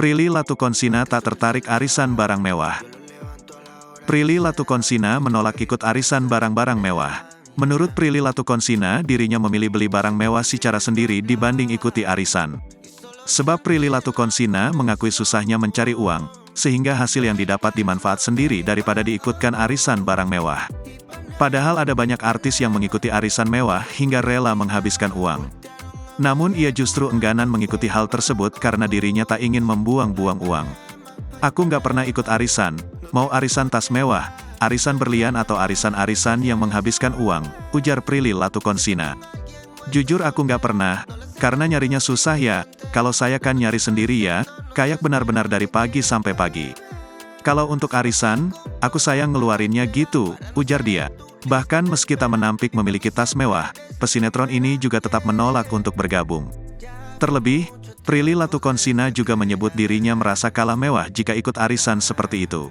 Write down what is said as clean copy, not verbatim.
Prilly Latukonsina tak tertarik arisan barang mewah. Prilly Latukonsina menolak ikut arisan barang-barang mewah. Menurut Prilly Latukonsina, dirinya memilih beli barang mewah secara sendiri dibanding ikuti arisan. Sebab Prilly Latukonsina mengakui susahnya mencari uang, sehingga hasil yang didapat dimanfaat sendiri daripada diikutkan arisan barang mewah. Padahal ada banyak artis yang mengikuti arisan mewah hingga rela menghabiskan uang. Namun ia justru engganan mengikuti hal tersebut karena dirinya tak ingin membuang-buang uang. Aku nggak pernah ikut arisan, mau arisan tas mewah, arisan berlian atau arisan-arisan yang menghabiskan uang, ujar Prilly Latukonsina. Jujur aku nggak pernah, karena nyarinya susah ya, kalau saya kan nyari sendiri ya, kayak benar-benar dari pagi sampai pagi. Kalau untuk arisan, aku sayang ngeluarinnya gitu, ujar dia. Bahkan meski tak menampik memiliki tas mewah, pesinetron ini juga tetap menolak untuk bergabung. Terlebih, Prilly Latukonsina juga menyebut dirinya merasa kalah mewah jika ikut arisan seperti itu.